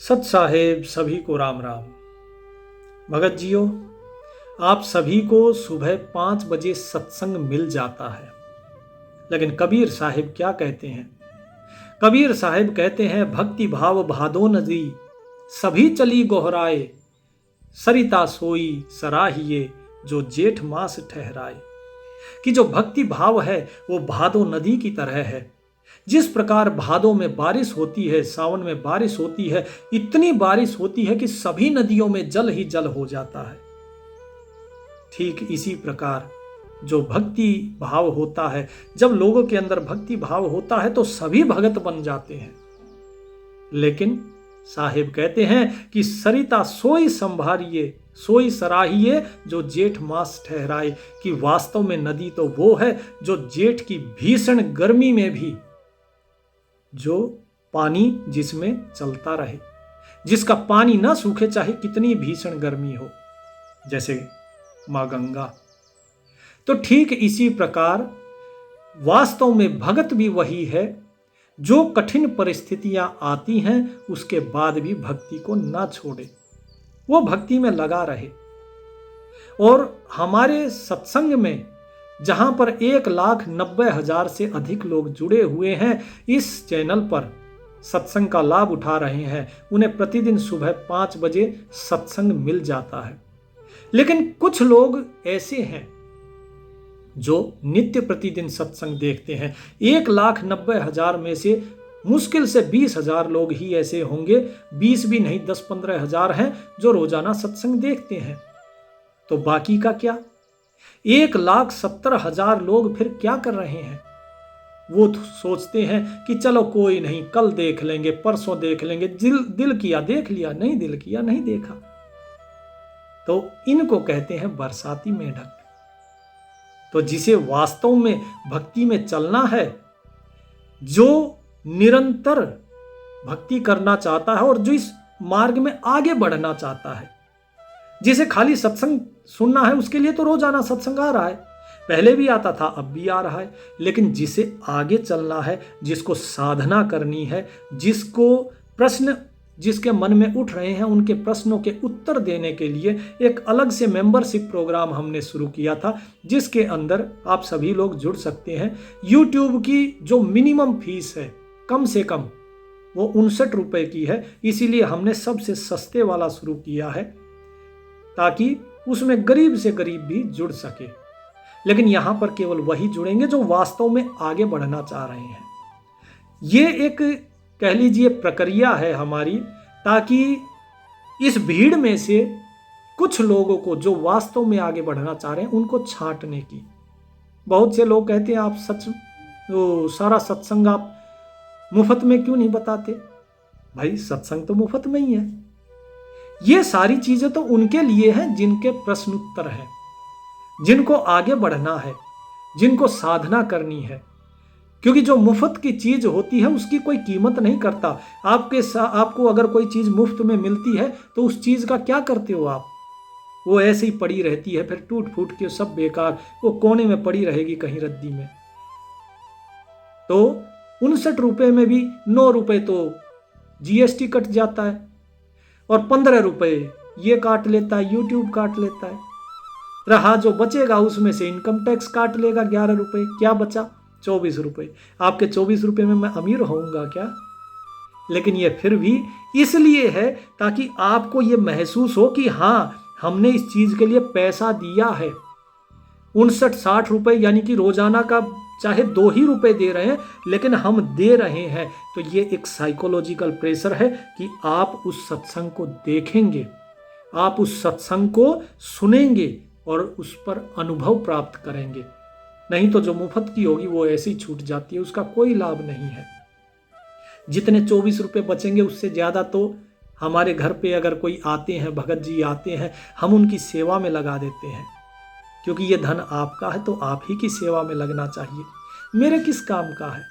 सत साहेब सभी को राम राम। भगत जियो, आप सभी को सुबह 5 बजे सत्संग मिल जाता है, लेकिन कबीर साहिब क्या कहते हैं? कबीर साहिब कहते हैं, भक्ति भाव भादो नदी सभी चली गोहराए, सरिता सोई सराहिए जो जेठ मास ठहराए। कि जो भक्ति भाव है वो भादो नदी की तरह है। जिस प्रकार भादों में बारिश होती है, सावन में बारिश होती है, इतनी बारिश होती है कि सभी नदियों में जल ही जल हो जाता है। ठीक इसी प्रकार जो भक्ति भाव होता है, जब लोगों के अंदर भक्ति भाव होता है तो सभी भगत बन जाते हैं। लेकिन साहिब कहते हैं कि सरिता सोई संभारिए सोई सराहिए जो जेठ मास ठहराए। कि वास्तव में नदी तो वो है जो जेठ की भीषण गर्मी में भी जो पानी जिसमें चलता रहे, जिसका पानी ना सूखे चाहे कितनी भीषण गर्मी हो, जैसे मां गंगा। तो ठीक इसी प्रकार वास्तव में भगत भी वही है जो कठिन परिस्थितियां आती हैं उसके बाद भी भक्ति को ना छोड़े, वो भक्ति में लगा रहे। और हमारे सत्संग में जहां पर 1,90,000 से अधिक लोग जुड़े हुए हैं, इस चैनल पर सत्संग का लाभ उठा रहे हैं, उन्हें प्रतिदिन सुबह 5 बजे सत्संग मिल जाता है। लेकिन कुछ लोग ऐसे हैं जो नित्य प्रतिदिन सत्संग देखते हैं। 1,90,000 में से मुश्किल से 20,000 लोग ही ऐसे होंगे, 20 भी नहीं 10-15 हजार हैं जो रोजाना सत्संग देखते हैं। तो बाकी का क्या? 1,70,000 लोग फिर क्या कर रहे हैं? वो तो सोचते हैं कि चलो कोई नहीं, कल देख लेंगे, परसों देख लेंगे, दिल किया देख लिया, नहीं दिल किया नहीं देखा। तो इनको कहते हैं बरसाती मेढक। तो जिसे वास्तव में भक्ति में चलना है, जो निरंतर भक्ति करना चाहता है और जो इस मार्ग में आगे बढ़ना चाहता है, जिसे खाली सत्संग सुनना है, उसके लिए तो रोजाना सत्संग आ रहा है, पहले भी आता था अब भी आ रहा है। लेकिन जिसे आगे चलना है, जिसको साधना करनी है, जिसको प्रश्न जिसके मन में उठ रहे हैं, उनके प्रश्नों के उत्तर देने के लिए एक अलग से मेंबरशिप प्रोग्राम हमने शुरू किया था, जिसके अंदर आप सभी लोग जुड़ सकते हैं। YouTube की जो मिनिमम फीस है, कम से कम वो 59 रुपए की है, इसीलिए हमने सबसे सस्ते वाला शुरू किया है ताकि उसमें गरीब से गरीब भी जुड़ सके। लेकिन यहां पर केवल वही जुड़ेंगे जो वास्तव में आगे बढ़ना चाह रहे हैं। ये एक कह लीजिए प्रक्रिया है हमारी, ताकि इस भीड़ में से कुछ लोगों को जो वास्तव में आगे बढ़ना चाह रहे हैं उनको छांटने की। बहुत से लोग कहते हैं आप सारा सत्संग आप मुफ्त में क्यों नहीं बताते? भाई सत्संग तो मुफ्त में ही है। ये सारी चीजें तो उनके लिए हैं जिनके प्रश्न उत्तर है, जिनको आगे बढ़ना है, जिनको साधना करनी है। क्योंकि जो मुफ्त की चीज होती है उसकी कोई कीमत नहीं करता। आपको अगर कोई चीज मुफ्त में मिलती है तो उस चीज का क्या करते हो आप? वो ऐसे ही पड़ी रहती है, फिर टूट फूट के सब बेकार, वो कोने में पड़ी रहेगी कहीं रद्दी में। तो 59 रुपए में भी 9 रुपए तो GST कट जाता है और 15 रुपए ये काट लेता है, YouTube काट लेता है। रहा जो बचेगा उसमें से इनकम टैक्स काट लेगा 11 रुपए। क्या बचा? 24 रुपए। आपके 24 रुपए में मैं अमीर होऊंगा क्या? लेकिन ये फिर भी इसलिए है ताकि आपको ये महसूस हो कि हाँ, हमने इस चीज के लिए पैसा दिया है। 59-60 रुपए यानी कि रोजाना का चाहे 2 ही रुपए दे रहे हैं, लेकिन हम दे रहे हैं। तो ये एक साइकोलॉजिकल प्रेशर है कि आप उस सत्संग को देखेंगे, आप उस सत्संग को सुनेंगे और उस पर अनुभव प्राप्त करेंगे। नहीं तो जो मुफ्त की होगी वो ऐसे ही छूट जाती है, उसका कोई लाभ नहीं है। जितने 24 रुपए बचेंगे उससे ज्यादा तो हमारे घर पे अगर कोई आते हैं, भगत जी आते हैं, हम उनकी सेवा में लगा देते हैं। क्योंकि ये धन आपका है तो आप ही की सेवा में लगना चाहिए। मेरे किस काम का है?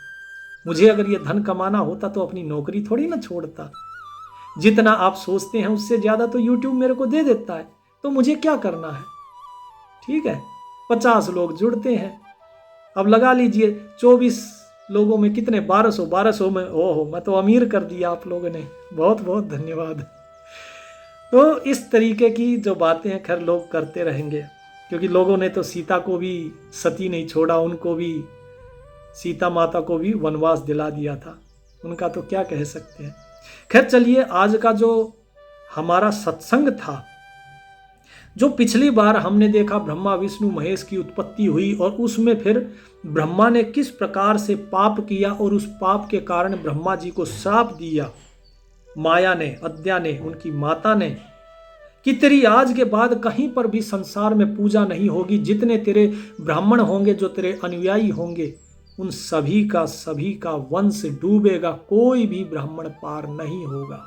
मुझे अगर ये धन कमाना होता तो अपनी नौकरी थोड़ी ना छोड़ता। जितना आप सोचते हैं उससे ज्यादा तो YouTube मेरे को दे देता है, तो मुझे क्या करना है? ठीक है, 50 लोग जुड़ते हैं, अब लगा लीजिए 24 लोगों में कितने 1200 में, ओहो मैं तो अमीर कर दिया आप लोगों ने, बहुत बहुत धन्यवाद। तो इस तरीके की जो बातें हैं खैर लोग करते रहेंगे, क्योंकि लोगों ने तो सीता को भी सती नहीं छोड़ा, उनको भी सीता माता को भी वनवास दिला दिया था, उनका तो क्या कह सकते हैं। खैर चलिए, आज का जो हमारा सत्संग था, जो पिछली बार हमने देखा ब्रह्मा विष्णु महेश की उत्पत्ति हुई और उसमें फिर ब्रह्मा ने किस प्रकार से पाप किया और उस पाप के कारण ब्रह्मा जी को श्राप दिया माया ने, अद्या ने, उनकी माता ने, कि तेरी आज के बाद कहीं पर भी संसार में पूजा नहीं होगी, जितने तेरे ब्राह्मण होंगे, जो तेरे अनुयायी होंगे, उन सभी का वंश डूबेगा, कोई भी ब्राह्मण पार नहीं होगा।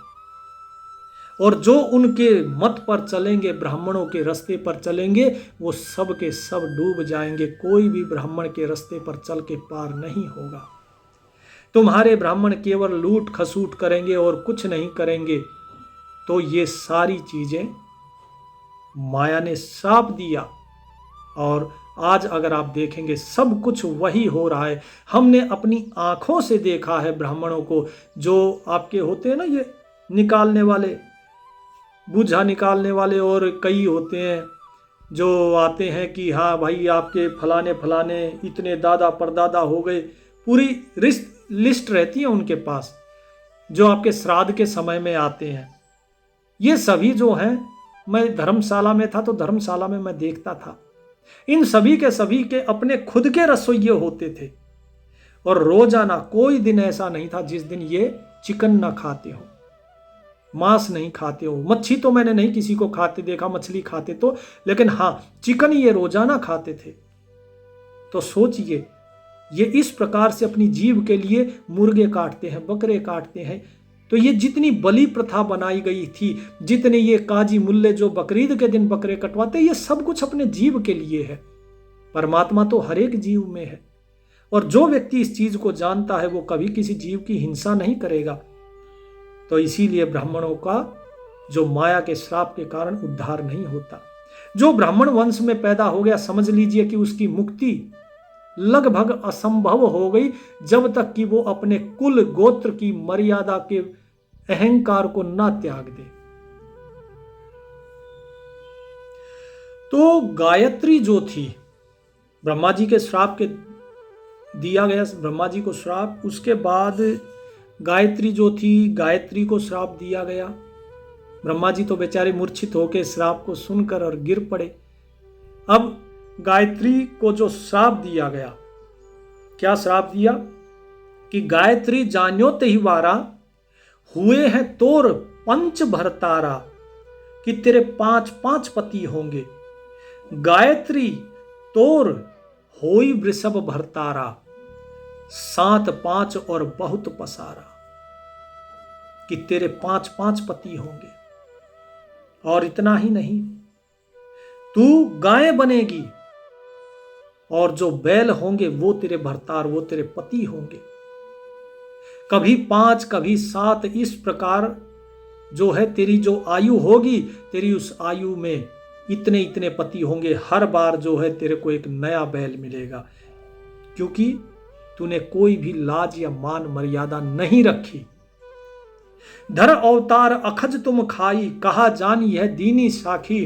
और जो उनके मत पर चलेंगे, ब्राह्मणों के रास्ते पर चलेंगे, वो सब के सब डूब जाएंगे, कोई भी ब्राह्मण के रास्ते पर चल के पार नहीं होगा। तुम्हारे ब्राह्मण केवल लूट खसूट करेंगे और कुछ नहीं करेंगे। तो ये सारी चीजें माया ने श्राप दिया, और आज अगर आप देखेंगे सब कुछ वही हो रहा है। हमने अपनी आंखों से देखा है ब्राह्मणों को, जो आपके होते हैं ना ये निकालने वाले, बूझा निकालने वाले, और कई होते हैं जो आते हैं कि हाँ भाई आपके फलाने फलाने इतने दादा परदादा हो गए, पूरी लिस्ट रहती है उनके पास, जो आपके श्राद्ध के समय में आते हैं। ये सभी जो हैं, मैं धर्मशाला में था तो धर्मशाला में मैं देखता था, इन सभी के अपने खुद के रसोइये होते थे, और रोजाना कोई दिन ऐसा नहीं था जिस दिन ये चिकन ना खाते हो, मांस नहीं खाते हो। मच्छी तो मैंने नहीं किसी को खाते देखा, मछली खाते तो, लेकिन हाँ चिकन ये रोजाना खाते थे। तो सोचिए, ये इस प्रकार से अपनी जीव के लिए मुर्गे काटते हैं, बकरे काटते हैं। तो ये जितनी बलि प्रथा बनाई गई थी, जितने ये काजी मुल्ले जो बकरीद के दिन बकरे कटवाते, ये सब कुछ अपने जीव के लिए है। परमात्मा तो हर एक जीव में है, और जो व्यक्ति इस चीज को जानता है वो कभी किसी जीव की हिंसा नहीं करेगा। तो इसीलिए ब्राह्मणों का जो माया के श्राप के कारण उद्धार नहीं होता। जो ब्राह्मण वंश में पैदा हो गया, समझ लीजिए कि उसकी मुक्ति लगभग असंभव हो गई, जब तक कि वो अपने कुल गोत्र की मर्यादा के अहंकार को ना त्याग दे। तो गायत्री जो थी, ब्रह्मा जी के श्राप के दिया गया ब्रह्मा जी को श्राप, उसके बाद गायत्री जो थी, गायत्री को श्राप दिया गया। ब्रह्मा जी तो बेचारे मूर्छित होकर श्राप को सुनकर और गिर पड़े। अब गायत्री को जो श्राप दिया गया, क्या श्राप दिया कि गायत्री जान्यो तेहिवारा, हुए हैं तोर पंच भरतारा, कि तेरे 5 पति होंगे। गायत्री तोर होई वृषभ भरतारा, 7 और बहुत पसारा, कि तेरे 5 पति होंगे। और इतना ही नहीं, तू गाय बनेगी, और जो बैल होंगे वो तेरे भरतार, वो तेरे पति होंगे। कभी 5 कभी 7, इस प्रकार जो है तेरी जो आयु होगी, तेरी उस आयु में इतने पति होंगे। हर बार जो है तेरे को एक नया बैल मिलेगा, क्योंकि तूने कोई भी लाज या मान मर्यादा नहीं रखी। धर अवतार अखज तुम खाई, कहा जानी है दीनी साखी,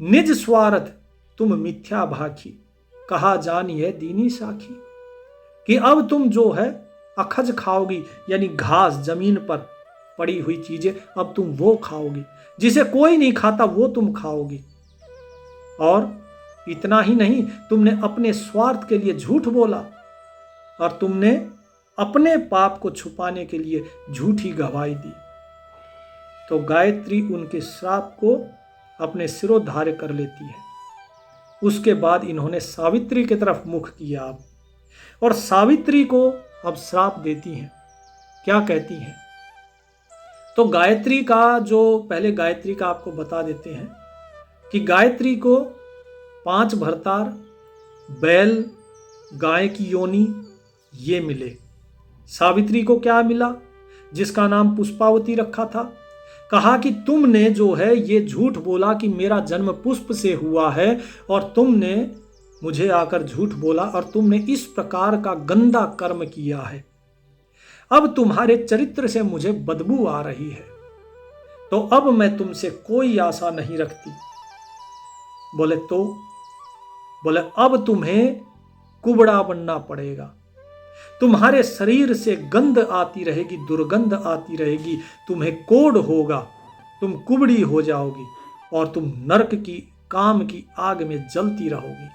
निज स्वार्थ तुम मिथ्या भाखी, कहा जानी है दीनी साखी। कि अब तुम जो है अखज खाओगी, यानी घास, जमीन पर पड़ी हुई चीजें, अब तुम वो खाओगी, जिसे कोई नहीं खाता वो तुम खाओगी। और इतना ही नहीं, तुमने अपने स्वार्थ के लिए झूठ बोला, और तुमने अपने पाप को छुपाने के लिए झूठी गवाही दी। तो गायत्री उनके श्राप को अपने सिरोधार्य कर लेती है। उसके बाद इन्होंने सावित्री की तरफ मुख किया अब, और सावित्री को अब श्राप देती हैं। क्या कहती हैं? तो गायत्री का जो, पहले गायत्री का आपको बता देते हैं कि गायत्री को 5 भरतार, बैल, गाय की योनि ये मिले। सावित्री को क्या मिला? जिसका नाम पुष्पावती रखा था। कहा कि तुमने जो है ये झूठ बोला कि मेरा जन्म पुष्प से हुआ है, और तुमने मुझे आकर झूठ बोला और तुमने इस प्रकार का गंदा कर्म किया है। अब तुम्हारे चरित्र से मुझे बदबू आ रही है, तो अब मैं तुमसे कोई आशा नहीं रखती। बोले अब तुम्हें कुबड़ा बनना पड़ेगा। तुम्हारे शरीर से गंध आती रहेगी, दुर्गंध आती रहेगी, तुम्हें कोढ़ होगा, तुम कुबड़ी हो जाओगी और तुम नरक की काम की आग में जलती रहोगी।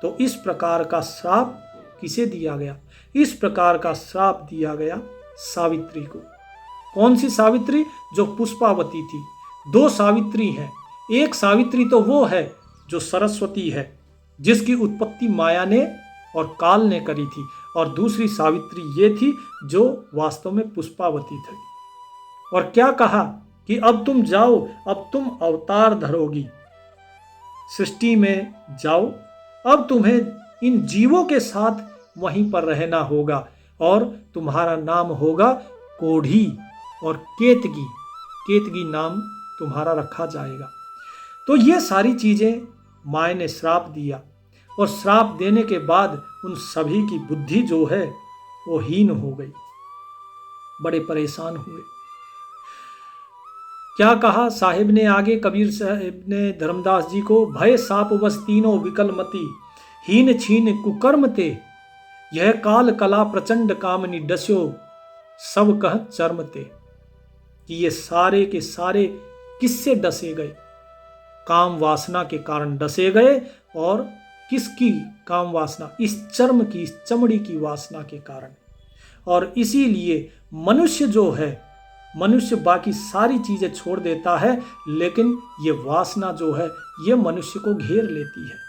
तो इस प्रकार का श्राप किसे दिया गया? इस प्रकार का श्राप दिया गया सावित्री को। कौन सी सावित्री? जो पुष्पावती थी। दो सावित्री हैं। एक सावित्री तो वो है जो सरस्वती है, जिसकी उत्पत्ति माया ने और काल ने करी थी, और दूसरी सावित्री ये थी जो वास्तव में पुष्पावती थी। और क्या कहा कि अब तुम जाओ, अब तुम अवतार धरोगी, सृष्टि में जाओ, अब तुम्हें इन जीवों के साथ वहीं पर रहना होगा और तुम्हारा नाम होगा कोढ़ी और केतकी। केतकी नाम तुम्हारा रखा जाएगा। तो ये सारी चीजें माया ने श्राप दिया, और श्राप देने के बाद उन सभी की बुद्धि जो है वो हीन हो गई, बड़े परेशान हुए। क्या कहा साहिब ने आगे? कबीर साहिब ने धर्मदास जी को, भय साप बस तीनों विकलमती, हीन छीन कुकर्म ते, यह काल कला प्रचंड कामनी, डस्यो सब कह चर्म ते। कि ये सारे के सारे किससे डसे गए? काम वासना के कारण डसे गए। और किसकी काम वासना? इस चर्म की, इस चमड़ी की वासना के कारण। और इसीलिए मनुष्य जो है, मनुष्य बाकी सारी चीजें छोड़ देता है, लेकिन ये वासना जो है ये मनुष्य को घेर लेती है।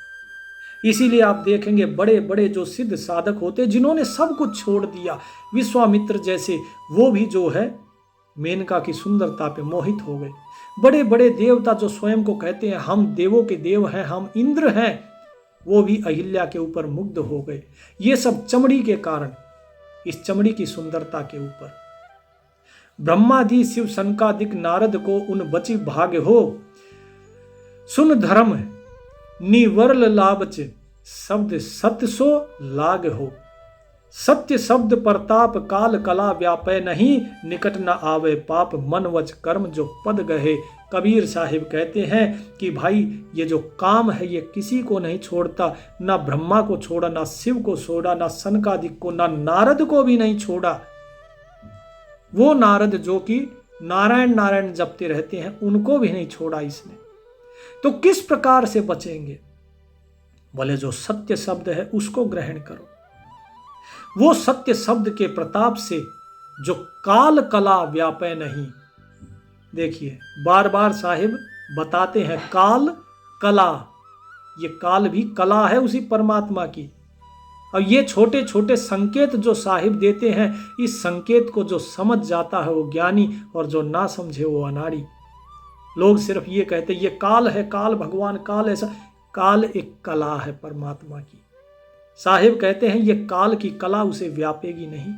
इसीलिए आप देखेंगे बड़े बड़े जो सिद्ध साधक होते, जिन्होंने सब कुछ छोड़ दिया, विश्वामित्र जैसे, वो भी जो है मेनका की सुंदरता पे मोहित हो गए। बड़े बड़े देवता जो स्वयं को कहते हैं हम देवों के देव हैं, हम इंद्र हैं, वो भी अहिल्या के ऊपर मुग्ध हो गए। ये सब चमड़ी के कारण, इस चमड़ी की सुंदरता के ऊपर। ब्रह्मादि शिव सनकादिक नारद को उन बची भाग्य हो, सुन धर्म निवरल लाभच, शब्द सत्य सो लाग हो। सत्य शब्द प्रताप काल कला व्यापय नहीं, निकट न आवे पाप मन वच कर्म जो पद गहे। कबीर साहिब कहते हैं कि भाई ये जो काम है ये किसी को नहीं छोड़ता, ना ब्रह्मा को छोड़ा, ना शिव को छोड़ा, ना सनकादिक को, ना नारद को भी नहीं छोड़ा। वो नारद जो कि नारायण नारायण जपते रहते हैं, उनको भी नहीं छोड़ा इसने। तो किस प्रकार से बचेंगे? बोले जो सत्य शब्द है उसको ग्रहण करो। वो सत्य शब्द के प्रताप से जो काल कला व्यापय नहीं। देखिए बार बार साहिब बताते हैं काल कला, ये काल भी कला है उसी परमात्मा की। अब ये छोटे छोटे संकेत जो साहिब देते हैं, इस संकेत को जो समझ जाता है वो ज्ञानी, और जो ना समझे वो अनाड़ी। लोग सिर्फ ये कहते ये काल है, काल भगवान, काल ऐसा। काल एक कला है परमात्मा की। साहिब कहते हैं ये काल की कला उसे व्यापेगी नहीं,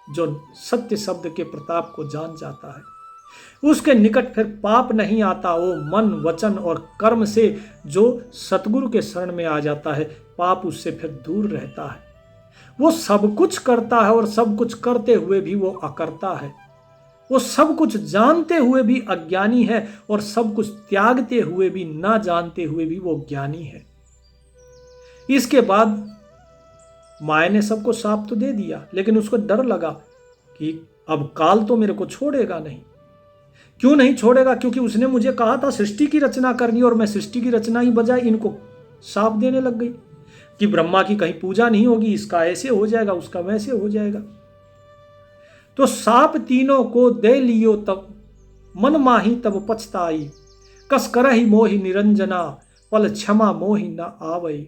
जो सत्य शब्द के प्रताप को जान जाता है। उसके निकट फिर पाप नहीं आता। वो मन वचन और कर्म से जो सतगुरु के शरण में आ जाता है, पाप उससे फिर दूर रहता है। वो सब कुछ करता है, और सब कुछ करते हुए भी वो अकर्ता है। वो सब कुछ जानते हुए भी अज्ञानी है, और सब कुछ त्यागते हुए भी, ना जानते हुए भी वो ज्ञानी है। इसके बाद माया ने सबको साप तो दे दिया, लेकिन उसको डर लगा कि अब काल तो मेरे को छोड़ेगा नहीं। क्यों नहीं छोड़ेगा? क्योंकि उसने मुझे कहा था सृष्टि की रचना करनी, और मैं सृष्टि की रचना ही बजाय इनको साप देने लग गई कि ब्रह्मा की कहीं पूजा नहीं होगी, इसका ऐसे हो जाएगा, उसका वैसे हो जाएगा। तो साप तीनों को दे लियो तब मन माही तब पछताई, कस करहि मोहि निरंजना, पल क्षमा मोहि न आवई।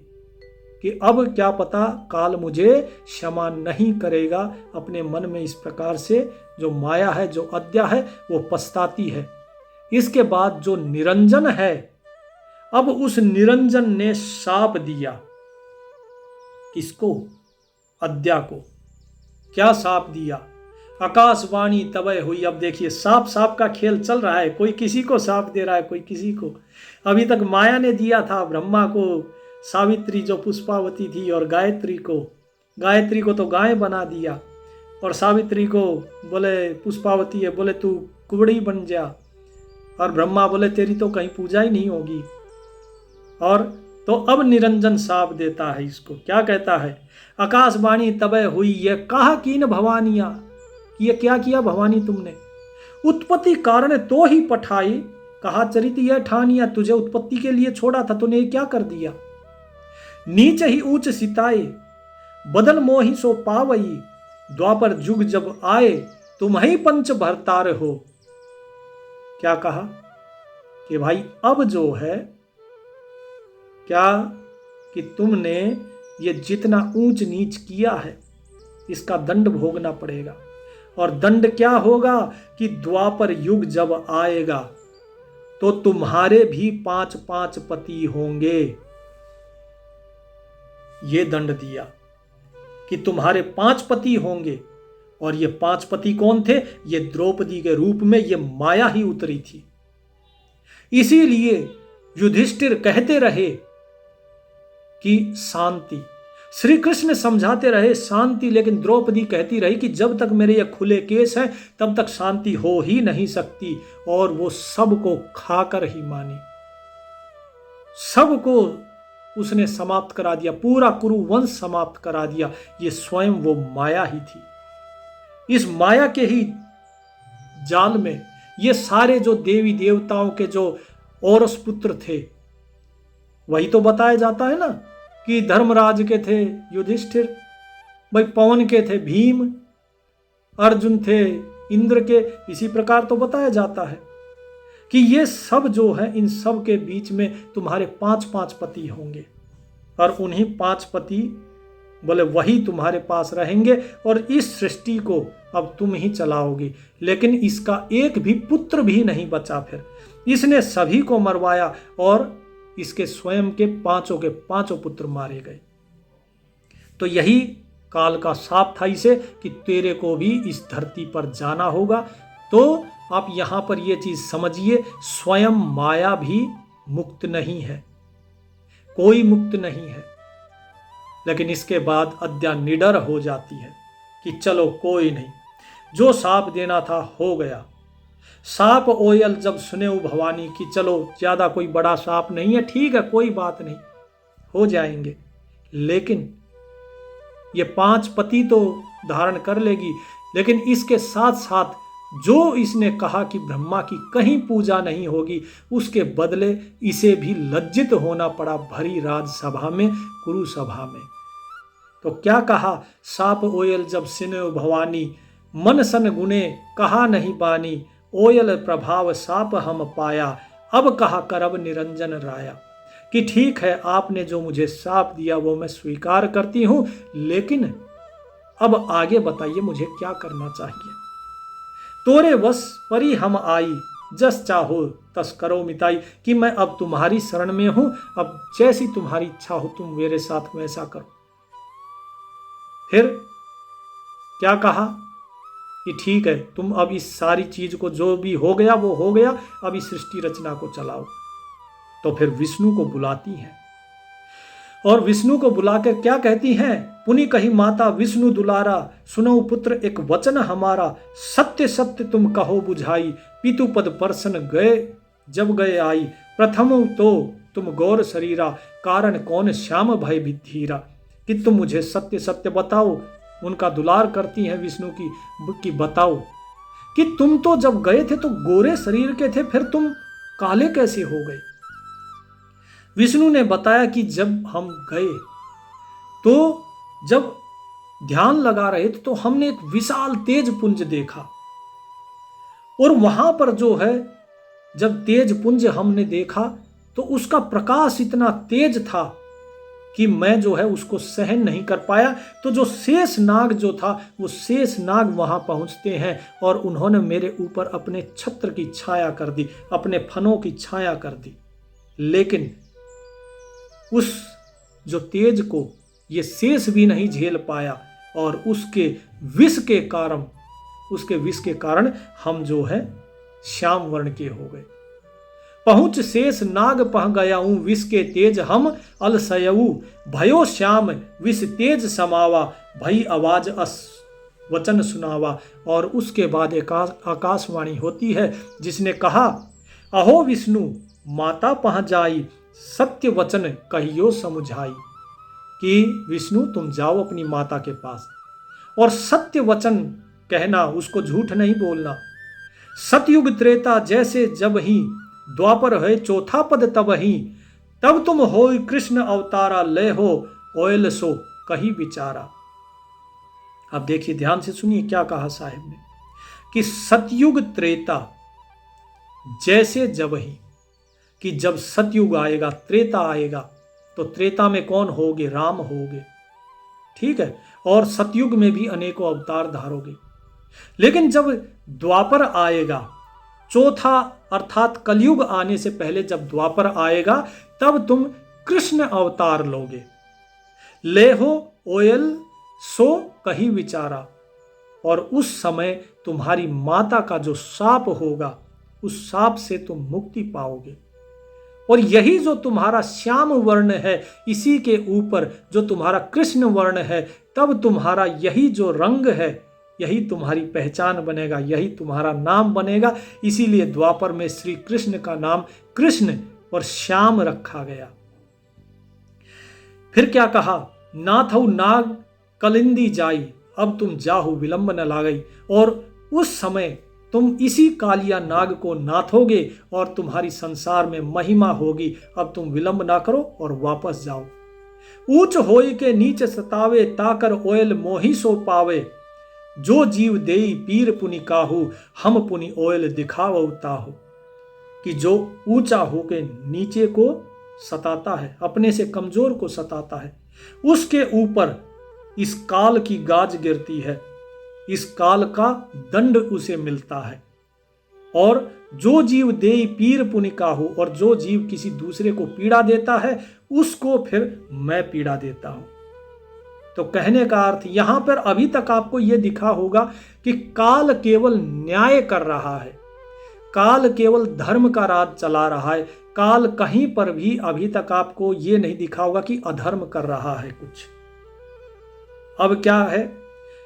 कि अब क्या पता काल मुझे क्षमा नहीं करेगा। अपने मन में इस प्रकार से जो माया है, जो अद्या है, वो पछताती है। इसके बाद जो निरंजन है, अब उस निरंजन ने शाप दिया। किसको? अद्या को। क्या शाप दिया? आकाशवाणी तबय हुई। अब देखिए सांप सांप का खेल चल रहा है, कोई किसी को सांप दे रहा है, कोई किसी को। अभी तक माया ने दिया था ब्रह्मा को सावित्री जो पुष्पावती थी और गायत्री को तो गाय बना दिया, और सावित्री को बोले पुष्पावती है, बोले तू कुबड़ी बन जा, और ब्रह्मा बोले तेरी तो कहीं पूजा ही नहीं होगी। और तो अब निरंजन साप देता है इसको, क्या कहता है, आकाशवाणी तबे हुई ये कहा कीन भवानिया, ये क्या किया भवानी तुमने, उत्पत्ति कारण तो ही पठाई, कहा चरित यह ठानिया, तुझे उत्पत्ति के लिए छोड़ा था, तूने क्या कर दिया। नीच ही ऊंच सिताए बदल मोहि सो पावई, द्वापर जुग जब आए तुम ही पंच भरतार हो। क्या कहा कि भाई अब जो है क्या कि तुमने ये जितना ऊंच नीच किया है इसका दंड भोगना पड़ेगा। और दंड क्या होगा कि द्वापर युग जब आएगा तो तुम्हारे भी 5-5 पति होंगे। ये दंड दिया कि तुम्हारे 5 पति होंगे। और ये 5 पति कौन थे, ये द्रौपदी के रूप में ये माया ही उतरी थी। इसीलिए युधिष्ठिर कहते रहे कि शांति, श्री कृष्ण समझाते रहे शांति, लेकिन द्रौपदी कहती रही कि जब तक मेरे ये खुले केस हैं तब तक शांति हो ही नहीं सकती। और वो सबको खाकर ही मानी, सबको उसने समाप्त करा दिया, पूरा कुरु वंश समाप्त करा दिया। ये स्वयं वो माया ही थी। इस माया के ही जाल में ये सारे जो देवी देवताओं के जो औरस पुत्र थे, वही तो बताया जाता है ना कि धर्मराज के थे युधिष्ठिर, भाई पवन के थे भीम, अर्जुन थे इंद्र के, इसी प्रकार तो बताया जाता है कि ये सब जो है इन सब के बीच में तुम्हारे 5-5 पति होंगे। और उन्हीं 5 पति बोले वही तुम्हारे पास रहेंगे और इस सृष्टि को अब तुम ही चलाओगे। लेकिन इसका एक भी पुत्र भी नहीं बचा। फिर इसने सभी को मरवाया और इसके स्वयं के 5 पुत्र मारे गए। तो यही काल का शाप था इसे कि तेरे को भी इस धरती पर जाना होगा। तो आप यहां पर यह चीज समझिए, स्वयं माया भी मुक्त नहीं है, कोई मुक्त नहीं है। लेकिन इसके बाद अद्या निडर हो जाती है कि चलो कोई नहीं, जो शाप देना था हो गया। साप ओयल जब सुने भवानी कि चलो ज्यादा कोई बड़ा साप नहीं है, ठीक है कोई बात नहीं, हो जाएंगे। लेकिन ये 5 पति तो धारण कर लेगी, लेकिन इसके साथ साथ जो इसने कहा कि ब्रह्मा की कहीं पूजा नहीं होगी, उसके बदले इसे भी लज्जित होना पड़ा भरी राजसभा में, कुरुसभा में। तो क्या कहा, साप ओयल जब सुने भवानी, मन सन गुने कहा नहीं बानी, ओयल प्रभाव साप हम पाया, अब कहा करब निरंजन राया। कि ठीक है आपने जो मुझे साप दिया वो मैं स्वीकार करती हूं, लेकिन अब आगे बताइए मुझे क्या करना चाहिए। तोरे वश परी हम आई, जस चाहो तस करो मिताई, कि मैं अब तुम्हारी शरण में हूं, अब जैसी तुम्हारी इच्छा हो तुम मेरे साथ वैसा करो। फिर क्या कहा कि ठीक है तुम अब इस सारी चीज को, जो भी हो गया वो हो गया, अब इस सृष्टि रचना को चलाओ। तो फिर विष्णु को बुलाती हैं और विष्णु को बुलाकर क्या कहती हैं, पुनि कही माता विष्णु दुलारा, सुनो पुत्र एक वचन हमारा, सत्य सत्य तुम कहो बुझाई, पितु पद परसन गए जब गए आई, प्रथम तो तुम गौर शरीरा, कारण कौन श्याम भय विधीरा। कि तुम मुझे सत्य सत्य बताओ। उनका दुलार करती हैं विष्णु की बताओ कि तुम तो जब गए थे तो गोरे शरीर के थे, फिर तुम काले कैसे हो गए। विष्णु ने बताया कि जब हम गए तो जब ध्यान लगा रहे थे तो हमने एक विशाल तेज पुंज देखा, और वहां पर जो है जब तेज पुंज हमने देखा तो उसका प्रकाश इतना तेज था कि मैं जो है उसको सहन नहीं कर पाया। तो जो शेष नाग जो था वो शेष नाग वहां पहुंचते हैं और उन्होंने मेरे ऊपर अपने छत्र की छाया कर दी, अपने फनों की छाया कर दी। लेकिन उस जो तेज को ये शेष भी नहीं झेल पाया और उसके विष के कारण हम जो है श्याम वर्ण के हो गए। पहुँच शेष नाग पह गयाऊं, विष के तेज हम अलसयऊ, भयो श्याम विष तेज समावा, भई आवाज अस वचन सुनावा। और उसके बाद एक आकाशवाणी होती है जिसने कहा, अहो विष्णु माता पह जाई, सत्य वचन कहियो समुझाई। कि विष्णु तुम जाओ अपनी माता के पास और सत्य वचन कहना, उसको झूठ नहीं बोलना। सतयुग त्रेता जैसे जब ही, द्वापर है चौथा पद तब ही, तब तुम हो कृष्ण अवतारा, ले हो ओयल सो कही विचारा। अब देखिए ध्यान से सुनिए क्या कहा साहिब ने, कि सतयुग त्रेता जैसे जब ही, कि जब सतयुग आएगा, त्रेता आएगा, तो त्रेता में कौन होगे? राम होगे, ठीक है, और सतयुग में भी अनेकों अवतार धारोगे। लेकिन जब द्वापर आएगा, चौथा अर्थात कलयुग आने से पहले जब द्वापर आएगा, तब तुम कृष्ण अवतार लोगे। ले हो ओयल सो कही विचारा, और उस समय तुम्हारी माता का जो शाप होगा, उस शाप से तुम मुक्ति पाओगे। और यही जो तुम्हारा श्याम वर्ण है, इसी के ऊपर जो तुम्हारा कृष्ण वर्ण है, तब तुम्हारा यही जो रंग है, यही तुम्हारी पहचान बनेगा, यही तुम्हारा नाम बनेगा। इसीलिए द्वापर में श्री कृष्ण का नाम कृष्ण और श्याम रखा गया। फिर क्या कहा, नाथौ नाग कलिंदी जाई, अब तुम जाहु विलंब न लागई। और उस समय तुम इसी कालिया नाग को नाथोगे और तुम्हारी संसार में महिमा होगी। अब तुम विलंब ना करो और वापस जाओ। ऊंच होई के नीच सतावे, ताकर ओयल मोही सो पावे, जो जीव देई पीर पुनि काहू, हम पुनि ओयल दिखावो ताहू। कि जो ऊंचा होके नीचे को सताता है, अपने से कमजोर को सताता है, उसके ऊपर इस काल की गाज गिरती है, इस काल का दंड उसे मिलता है। और जो जीव देई पीर पुनि काहू, और जो जीव किसी दूसरे को पीड़ा देता है, उसको फिर मैं पीड़ा देता हूं। तो कहने का अर्थ यहां पर अभी तक आपको यह दिखा होगा कि काल केवल न्याय कर रहा है, काल केवल धर्म का राज चला रहा है। काल कहीं पर भी अभी तक आपको यह नहीं दिखा होगा कि अधर्म कर रहा है कुछ। अब क्या है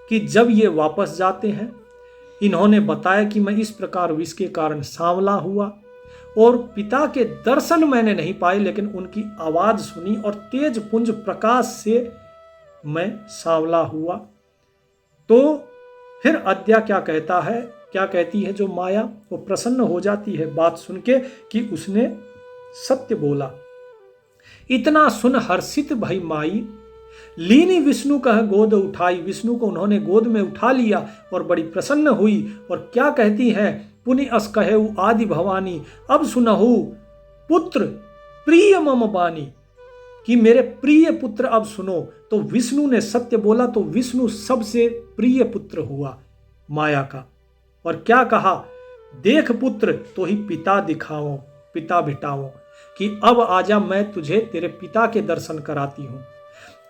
कि जब ये वापस जाते हैं, इन्होंने बताया कि मैं इस प्रकार विष के कारण सांवला हुआ और पिता के दर्शन मैंने नहीं पाए, लेकिन उनकी आवाज सुनी और तेज पुंज प्रकाश से मैं सांवला हुआ। तो फिर अद्या क्या कहता है, क्या कहती है जो माया, वो प्रसन्न हो जाती है बात सुन के कि उसने सत्य बोला। इतना सुन हर्षित भई माई, लीनी विष्णु कह गोद उठाई। विष्णु को उन्होंने गोद में उठा लिया और बड़ी प्रसन्न हुई। और क्या कहती है, पुनि अस कहेउ आदि भवानी, अब सुनहु पुत्र प्रिय मम बानी। कि मेरे प्रिय पुत्र अब सुनो। तो विष्णु ने सत्य बोला, तो विष्णु सबसे प्रिय पुत्र हुआ माया का। और क्या कहा, देख पुत्र तो ही पिता दिखाओ, पिता बिटाओ, कि अब आजा मैं तुझे तेरे पिता के दर्शन कराती हूं।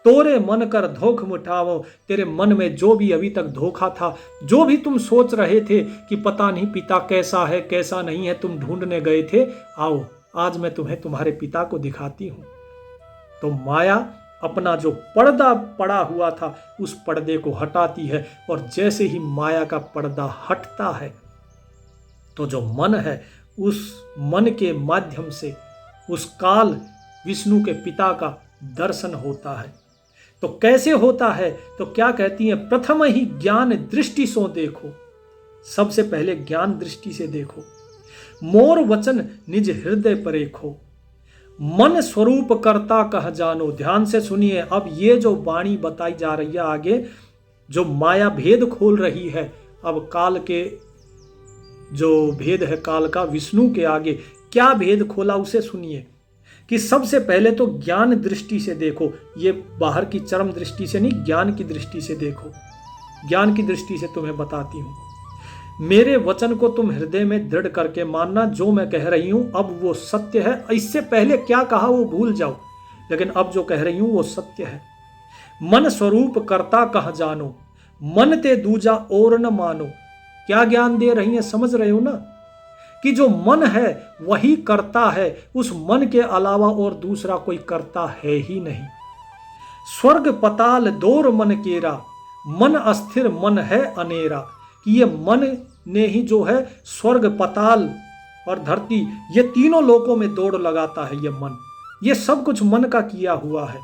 तोरे मन कर धोख मिटाओ, तेरे मन में जो भी अभी तक धोखा था, जो भी तुम सोच रहे थे कि पता नहीं पिता कैसा है कैसा नहीं है, तुम ढूंढने गए थे, आओ आज मैं तुम्हें तुम्हारे पिता को दिखाती हूं। तो माया अपना जो पर्दा पड़ा हुआ था, उस पर्दे को हटाती है। और जैसे ही माया का पर्दा हटता है, तो जो मन है, उस मन के माध्यम से उस काल विष्णु के पिता का दर्शन होता है। तो कैसे होता है, तो क्या कहती है, प्रथम ही ज्ञान दृष्टि सो देखो। सबसे पहले ज्ञान दृष्टि से देखो। मोर वचन निज हृदय पर रेखो, मन स्वरूप करता कह जानो। ध्यान से सुनिए, अब ये जो वाणी बताई जा रही है आगे, जो माया भेद खोल रही है, अब काल के जो भेद है काल का विष्णु के आगे क्या भेद खोला उसे सुनिए। कि सबसे पहले तो ज्ञान दृष्टि से देखो, ये बाहर की चरम दृष्टि से नहीं, ज्ञान की दृष्टि से देखो। ज्ञान की दृष्टि से तुम्हें बताती हूं। मेरे वचन को तुम हृदय में दृढ़ करके मानना, जो मैं कह रही हूं अब वो सत्य है। इससे पहले क्या कहा वो भूल जाओ, लेकिन अब जो कह रही हूं वो सत्य है। मन स्वरूप करता कह जानो, मन ते दूजा और न मानो। क्या ज्ञान दे रही है, समझ रहे हो ना, कि जो मन है वही करता है, उस मन के अलावा और दूसरा कोई करता है ही नहीं। स्वर्ग पताल दौर मन केरा, मन अस्थिर मन है अनेरा, कि ये मन ने ही जो है स्वर्ग पताल और धरती ये तीनों लोकों में दौड़ लगाता है। ये मन, ये सब कुछ मन का किया हुआ है।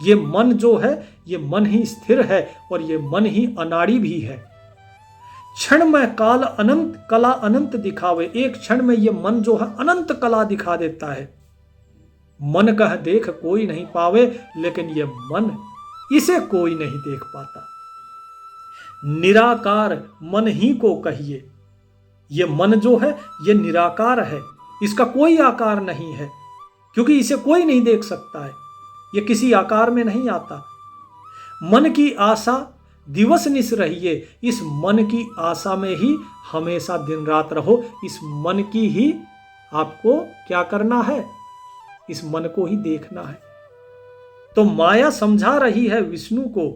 ये मन जो है ये मन ही स्थिर है और ये मन ही अनाड़ी भी है। क्षण में काल अनंत कला अनंत दिखावे, एक क्षण में ये मन जो है अनंत कला दिखा देता है। मन कह देख कोई नहीं पावे, लेकिन ये मन इसे कोई नहीं देख पाता। निराकार मन ही को कहिए, ये मन जो है ये निराकार है, इसका कोई आकार नहीं है, क्योंकि इसे कोई नहीं देख सकता है, ये किसी आकार में नहीं आता। मन की आशा दिवस निस रहिए, इस मन की आशा में ही हमेशा दिन रात रहो। इस मन की ही आपको क्या करना है, इस मन को ही देखना है। तो माया समझा रही है विष्णु को,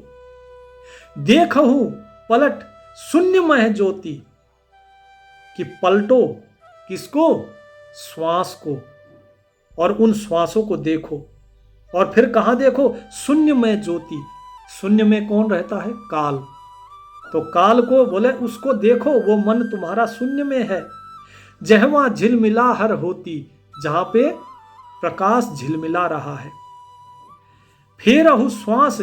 देखहूं पलट शून्यमय ज्योति, कि पलटो किसको, श्वास को, और उन श्वासों को देखो। और फिर कहां देखो, शून्यमय ज्योति। शून्य में कौन रहता है, काल। तो काल को बोले उसको देखो, वो मन तुम्हारा शून्य में है। जहवा झिलमिला हर होती, जहां पे प्रकाश झिलमिला रहा है। फेरहु श्वास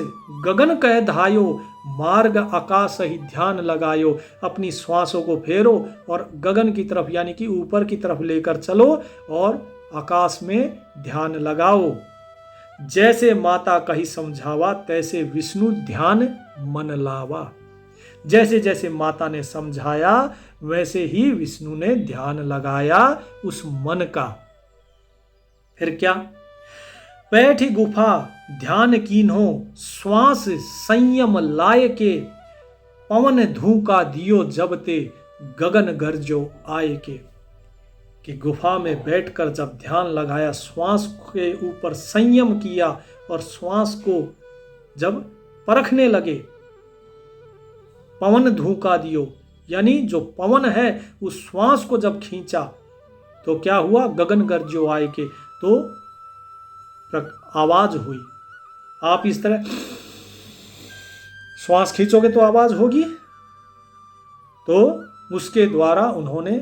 गगन कह धायो, मार्ग आकाश ही ध्यान लगायो। अपनी श्वासों को फेरो और गगन की तरफ यानी कि ऊपर की तरफ लेकर चलो और आकाश में ध्यान लगाओ। जैसे माता कही समझावा, तैसे विष्णु ध्यान मन लावा। जैसे जैसे माता ने समझाया वैसे ही विष्णु ने ध्यान लगाया उस मन का। फिर क्या, बैठी गुफा ध्यान कीन्हो, श्वास संयम लाए के, पवन धूका दियो जबते, गगन गरजो आए के। कि गुफा में बैठकर जब ध्यान लगाया, श्वास के ऊपर संयम किया और श्वास को जब परखने लगे, पवन धूका दियो यानी जो पवन है उस श्वास को जब खींचा तो क्या हुआ, गगन गरजो आए के, तो आवाज हुई। आप इस तरह श्वास खींचोगे तो आवाज होगी। तो उसके द्वारा उन्होंने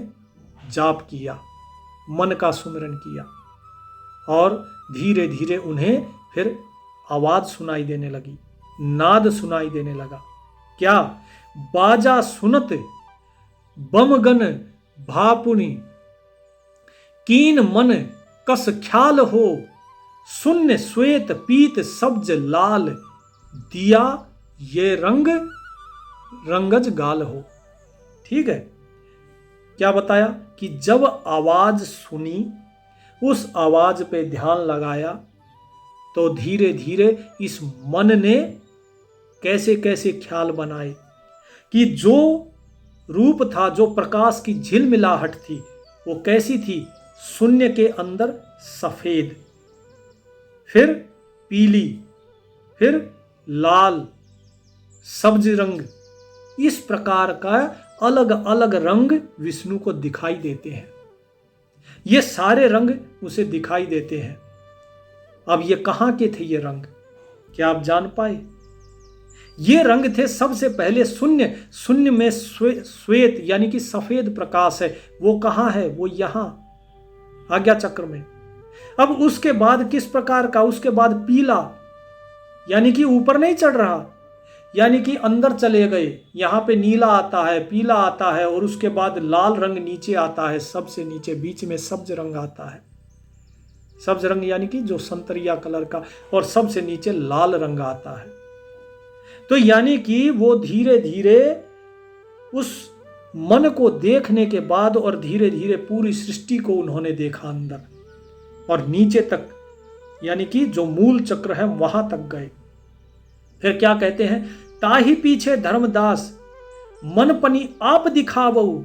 जाप किया, मन का सुमिरन किया और धीरे धीरे उन्हें फिर आवाज सुनाई देने लगी, नाद सुनाई देने लगा। क्या, बाजा सुनत बमगन भापुनी, कीन मन कस ख्याल हो, शून्य श्वेत पीत सब्ज लाल, दिया ये रंग रंगज गाल हो। ठीक है, क्या बताया कि जब आवाज सुनी, उस आवाज पे ध्यान लगाया तो धीरे धीरे इस मन ने कैसे कैसे ख्याल बनाए कि जो रूप था, जो प्रकाश की झिलमिलाहट थी, वो कैसी थी, शून्य के अंदर सफेद, फिर पीली, फिर लाल, सब्ज रंग, इस प्रकार का अलग अलग रंग विष्णु को दिखाई देते हैं। ये सारे रंग उसे दिखाई देते हैं। अब ये कहां के थे ये रंग, क्या आप जान पाए? ये रंग थे सबसे पहले शून्य, शून्य में श्वेत यानी कि सफेद प्रकाश है, वो कहां है, वो यहां आज्ञा चक्र में। अब उसके बाद किस प्रकार का, उसके बाद पीला यानी कि ऊपर नहीं चढ़ रहा, यानी कि अंदर चले गए, यहां पे नीला आता है, पीला आता है और उसके बाद लाल रंग नीचे आता है, सबसे नीचे बीच में सब्ज रंग आता है। सब्ज रंग यानी कि जो संतरिया कलर का, और सबसे नीचे लाल रंग आता है। तो यानी कि वो धीरे धीरे उस मन को देखने के बाद और धीरे धीरे पूरी सृष्टि को उन्होंने देखा अंदर और नीचे तक, यानी कि जो मूल चक्र है वहां तक गए। फिर क्या कहते हैं, ताही पीछे धर्मदास मनपनी आप दिखावऊ,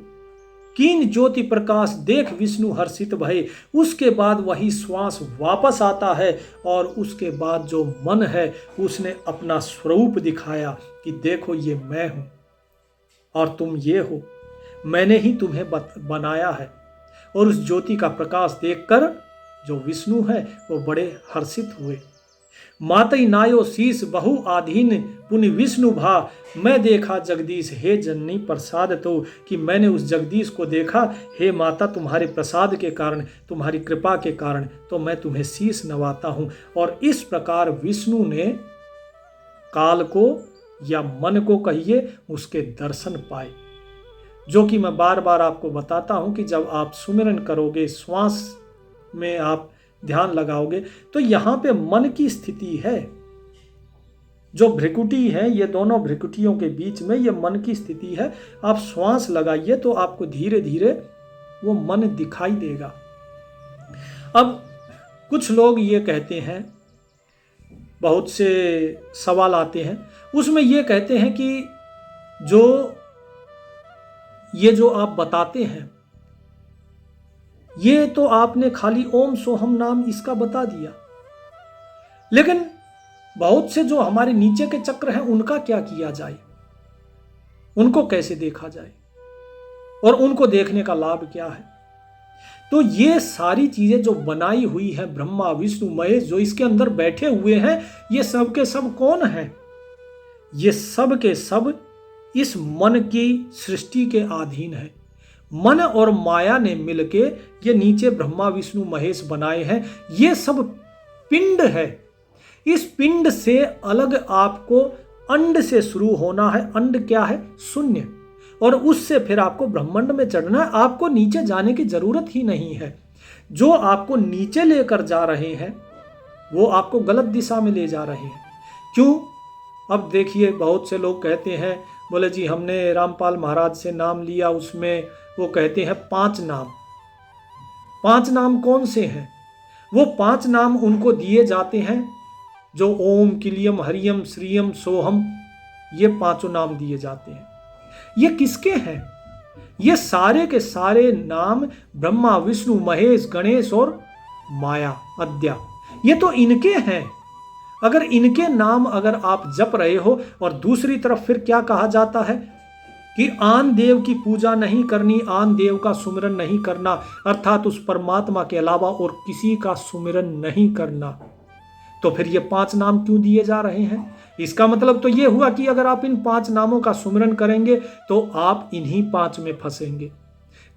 कीन ज्योति प्रकाश देख विष्णु हर्षित भये। उसके बाद वही श्वास वापस आता है और उसके बाद जो मन है उसने अपना स्वरूप दिखाया कि देखो ये मैं हूं और तुम ये हो, मैंने ही तुम्हें बनाया है। और उस ज्योति का प्रकाश देखकर जो विष्णु है वो बड़े हर्षित हुए। मातई नायो शीस बहु आधीन पुनि विष्णु भा, मैं देखा जगदीश हे जननी प्रसाद तो, कि मैंने उस जगदीश को देखा, हे माता तुम्हारे प्रसाद के कारण, तुम्हारी कृपा के कारण तो मैं तुम्हें शीस नवाता हूं। और इस प्रकार विष्णु ने काल को या मन को कहिए उसके दर्शन पाए, जो कि मैं बार बार आपको बताता हूं कि जब आप सुमिरन करोगे, श्वास में आप ध्यान लगाओगे, तो यहां पे मन की स्थिति है, जो भ्रिकुटी है, ये दोनों भ्रिकुटियों के बीच में ये मन की स्थिति है। आप श्वास लगाइए तो आपको धीरे धीरे वो मन दिखाई देगा। अब कुछ लोग ये कहते हैं, बहुत से सवाल आते हैं, उसमें ये कहते हैं कि जो आप बताते हैं, ये तो आपने खाली ओम सोहम नाम इसका बता दिया, लेकिन बहुत से जो हमारे नीचे के चक्र हैं उनका क्या किया जाए, उनको कैसे देखा जाए और उनको देखने का लाभ क्या है। तो ये सारी चीजें जो बनाई हुई है ब्रह्मा विष्णु महेश जो इसके अंदर बैठे हुए हैं, ये सब के सब कौन है? ये सब के सब इस मन की सृष्टि के अधीन है। मन और माया ने मिलके ये नीचे ब्रह्मा विष्णु महेश बनाए हैं। ये सब पिंड है। इस पिंड से अलग आपको अंड से शुरू होना है। अंड क्या है? शून्य। और उससे फिर आपको ब्रह्मांड में चढ़ना है। आपको नीचे जाने की जरूरत ही नहीं है। जो आपको नीचे लेकर जा रहे हैं वो आपको गलत दिशा में ले जा रहे हैं। क्यों? अब देखिए, बहुत से लोग कहते हैं, बोले जी हमने रामपाल महाराज से नाम लिया, उसमें वो कहते हैं 5 नाम। 5 नाम कौन से हैं? वो 5 नाम उनको दिए जाते हैं जो ओम किलियम हरियम श्रीयम सोहम, ये 5 नाम दिए जाते हैं। ये किसके हैं? ये सारे के सारे नाम ब्रह्मा विष्णु महेश गणेश और माया अद्या, ये तो इनके हैं। अगर इनके नाम अगर आप जप रहे हो, और दूसरी तरफ फिर क्या कहा जाता है कि आन देव की पूजा नहीं करनी, आन देव का सुमिरन नहीं करना, अर्थात उस परमात्मा के अलावा और किसी का सुमिरन नहीं करना, तो फिर ये 5 नाम क्यों दिए जा रहे हैं? इसका मतलब तो ये हुआ कि अगर आप इन 5 नामों का सुमिरन करेंगे तो आप इन्हीं 5 में फंसेंगे।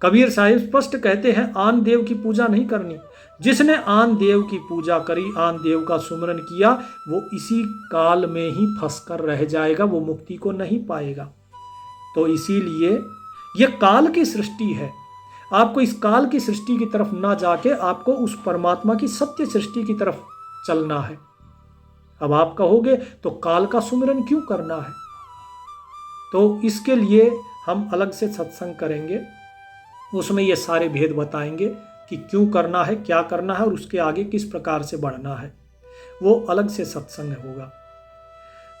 कबीर साहिब स्पष्ट कहते हैं, आन देव की पूजा नहीं करनी। जिसने आन देव की पूजा करी, आन देव का सुमिरन किया, वो इसी काल में ही फंसकर रह जाएगा, वो मुक्ति को नहीं पाएगा। तो इसीलिए ये काल की सृष्टि है। आपको इस काल की सृष्टि की तरफ ना जाके आपको उस परमात्मा की सत्य सृष्टि की तरफ चलना है। अब आप कहोगे तो काल का सुमिरन क्यों करना है? तो इसके लिए हम अलग से सत्संग करेंगे, उसमें ये सारे भेद बताएंगे कि क्यों करना है, क्या करना है और उसके आगे किस प्रकार से बढ़ना है। वो अलग से सत्संग होगा।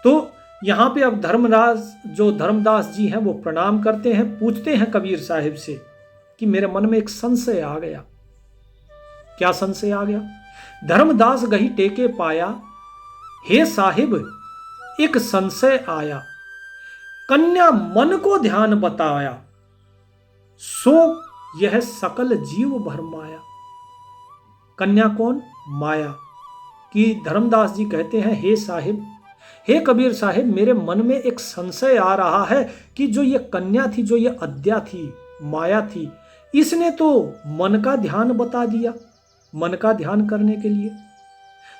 तो यहाँ पे अब धर्मदास जी हैं वो प्रणाम करते हैं, पूछते हैं कबीर साहिब से कि मेरे मन में एक संशय आ गया। क्या संशय आ गया? धर्मदास गही टेके पाया, हे साहिब एक संशय आया, कन्या मन को ध्यान बताया, सो यह सकल जीव भरमाया। कन्या कौन? माया कि धर्मदास जी कहते हैं, हे साहिब, हे कबीर साहिब, मेरे मन में एक संशय आ रहा है कि जो ये कन्या थी, जो ये अद्या थी, माया थी, इसने तो मन का ध्यान बता दिया, मन का ध्यान करने के लिए।